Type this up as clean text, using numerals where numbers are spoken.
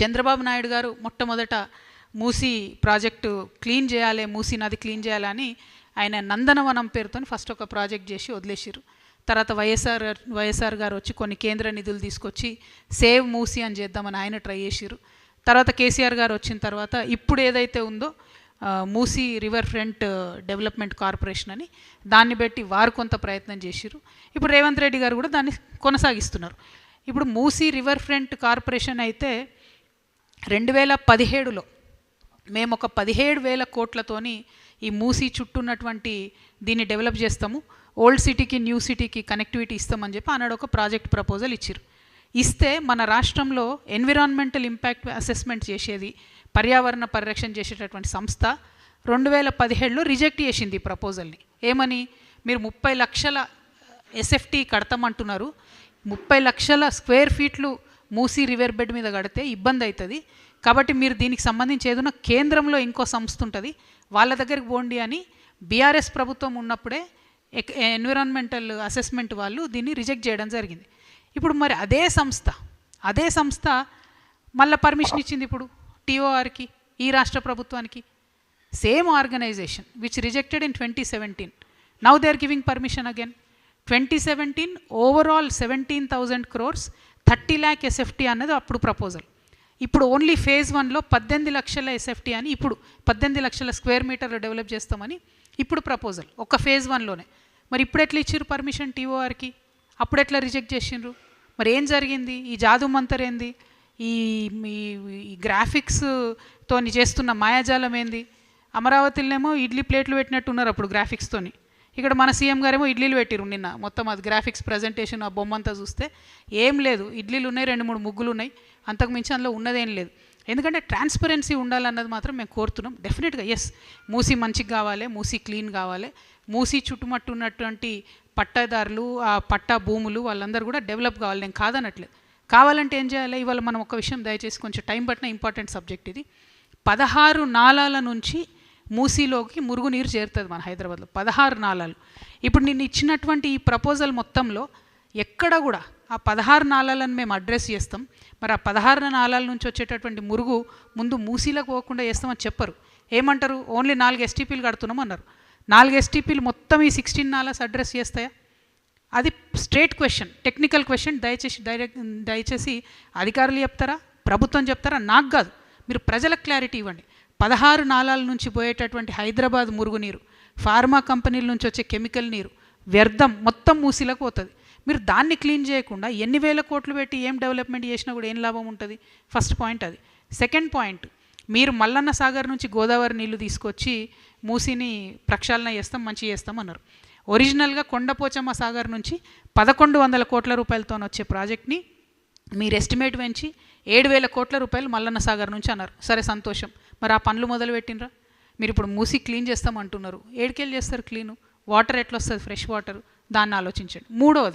చంద్రబాబు నాయుడు గారు మొట్టమొదట Musi project clean చేయాలి, మూసీ నది క్లీన్ చేయాలని ఆయన నందనవనం పేరుతో ఫస్ట్ ఒక ప్రాజెక్ట్ చేసి వదిలేసారు. తర్వాత వైఎస్ఆర్ గారు వచ్చి కొన్ని కేంద్ర నిధులు తీసుకొచ్చి సేవ్ మూసీ అని చేద్దామని ఆయన ట్రై చేసారు. తర్వాత కేసీఆర్ గారు వచ్చిన తర్వాత ఇప్పుడు ఏదైతే ఉందో Musi river front development corporation అని దాన్ని బట్టి వారు కొంత ప్రయత్నం చేసారు. ఇప్పుడు రేవంత్ రెడ్డి గారు కూడా దాన్ని కొనసాగిస్తున్నారు. ఇప్పుడు మూసీ రివర్ ఫ్రంట్ కార్పొరేషన్ అయితే 2017లో మేము ఒక 17,000 కోట్లతోని ఈ మూసీ చుట్టూ ఉన్నటువంటి దీన్ని డెవలప్ చేస్తాము, ఓల్డ్ సిటీకి న్యూ సిటీకి కనెక్టివిటీ ఇస్తామని చెప్పి ఆనాడు ఒక ప్రాజెక్ట్ ప్రపోజల్ ఇచ్చారు. ఇస్తే మన రాష్ట్రంలో ఎన్విరాన్మెంటల్ ఇంపాక్ట్ అసెస్మెంట్ చేసేది, పర్యావరణ పరిరక్షణ చేసేటటువంటి సంస్థ 2017లో రిజెక్ట్ చేసింది ఈ ప్రపోజల్ని. ఏమని, మీరు 30 లక్షల ఎస్ఎఫ్టీ కడతామంటున్నారు, 30 లక్షల స్క్వేర్ ఫీట్లు మూసీ రివర్ బెడ్ మీద కడితే ఇబ్బంది అవుతుంది, కాబట్టి మీరు దీనికి సంబంధించి ఏదైనా కేంద్రంలో ఇంకో సంస్థ ఉంటుంది వాళ్ళ దగ్గరికి పోండి అని బీఆర్ఎస్ ప్రభుత్వం ఉన్నప్పుడే ఎన్విరాన్మెంటల్ అసెస్మెంట్ వాళ్ళు దీన్ని రిజెక్ట్ చేయడం జరిగింది. ఇప్పుడు మరి అదే సంస్థ మళ్ళీ పర్మిషన్ ఇచ్చింది ఇప్పుడు టీఓఆర్కి, ఈ రాష్ట్ర ప్రభుత్వానికి. Same organisation which rejected in 2017, now they are giving permission again. 2017 overall 17,000 crores 30 lakh SFT అన్నది అప్పుడు ప్రపోజల్. ఇప్పుడు ఓన్లీ ఫేజ్ 1లో 18 లక్షల ఎస్ఎఫ్టీ అని, ఇప్పుడు 18 లక్షల స్క్వేర్ మీటర్లు డెవలప్ చేస్తామని ఇప్పుడు ప్రపోజల్ ఒక ఫేజ్ 1లోనే. మరి ఇప్పుడు ఎట్లా ఇచ్చారు పర్మిషన్ టీఓఆర్కి, అప్పుడు ఎట్లా రిజెక్ట్ చేసిండ్రు? మరి ఏం జరిగింది? ఈ జాదు మంతర్ ఏంది? ఈ గ్రాఫిక్స్తో చేస్తున్న మాయాజాలం ఏంది? అమరావతిలోనేమో ఇడ్లీ ప్లేట్లు పెట్టినట్టున్నారు అప్పుడు గ్రాఫిక్స్తోని, ఇక్కడ మన సీఎం గారేమో ఇడ్లీలు పెట్టిరు నిన్న. మొత్తం అది గ్రాఫిక్స్ ప్రజెంటేషన్ ఆ బొమ్మంతా చూస్తే ఏం లేదు, ఇడ్లీలు ఉన్నాయి, 2-3 ముగ్గులు ఉన్నాయి, అంతకుమించి అందులో ఉన్నదేం లేదు. ఎందుకంటే ట్రాన్స్పరెన్సీ ఉండాలన్నది మాత్రం మేము కోరుతున్నాం. డెఫినెట్గా ఎస్, మూసీ మంచిగా కావాలి, మూసీ క్లీన్ కావాలి, మూసీ చుట్టుముట్టు ఉన్నటువంటి పట్టాదారులు, ఆ పట్టా భూములు వాళ్ళందరూ కూడా డెవలప్ కావాలి, నేను కాదనట్లేదు. కావాలంటే ఏం చేయాలి? ఇవాళ మనం ఒక విషయం దయచేసి కొంచెం టైం పట్టిన ఇంపార్టెంట్ సబ్జెక్ట్ ఇది. 16 నాలాల నుంచి మూసీలోకి మురుగునీరు చేరుతుంది మన హైదరాబాద్లో, 16 నాలాలు. ఇప్పుడు నేను ఇచ్చినటువంటి ఈ ప్రపోజల్ మొత్తంలో ఎక్కడ కూడా ఆ 16 నాలాలను మేము అడ్రస్ చేస్తాం, మరి ఆ 16 నాలాల నుంచి వచ్చేటటువంటి మురుగు ముందు మూసీలకు పోకుండా చేస్తామని చెప్పరు. ఏమంటారు? ఓన్లీ 4 ఎస్టీపీలు కడుతున్నాం అన్నారు. 4 ఎస్టీపీలు మొత్తం ఈ 16 నాలాస్ అడ్రస్ చేస్తాయా? అది స్ట్రేట్ క్వశ్చన్, టెక్నికల్ క్వశ్చన్. దయచేసి అధికారులు చెప్తారా, ప్రభుత్వం చెప్తారా? నాకు కాదు, మీరు ప్రజలకు క్లారిటీ ఇవ్వండి. 16 నాలాల నుంచి పోయేటటువంటి హైదరాబాద్ మురుగునీరు, ఫార్మా కంపెనీల నుంచి వచ్చే కెమికల్ నీరు, వ్యర్థం మొత్తం మూసీలకు పోతుంది. మీరు దాన్ని క్లీన్ చేయకుండా ఎన్ని వేల కోట్లు పెట్టి ఏం డెవలప్మెంట్ చేసినా కూడా ఏం లాభం ఉంటుంది? ఫస్ట్ పాయింట్ అది. సెకండ్ పాయింట్, మీరు మల్లన్న సాగర్ నుంచి గోదావరి నీళ్లు తీసుకొచ్చి మూసీని ప్రక్షాళన చేస్తాం, మంచి చేస్తాం అన్నారు. ఒరిజినల్గా కొండపోచమ్మ సాగర్ నుంచి 1,100 కోట్ల రూపాయలతో వచ్చే ప్రాజెక్ట్ని మీరు ఎస్టిమేట్ పెంచి 7,000 కోట్ల రూపాయలు మల్లన్న సాగర్ నుంచి అన్నారు. సరే, సంతోషం. మరి ఆ పనులు మొదలు పెట్టినరా? మీరు ఇప్పుడు మూసీ క్లీన్ చేస్తామంటున్నారు, ఏడుకెళ్ళి చేస్తారు క్లీను? వాటర్ ఎట్లా వస్తుంది? ఫ్రెష్ వాటర్, దాన్ని ఆలోచించండి. మూడవది,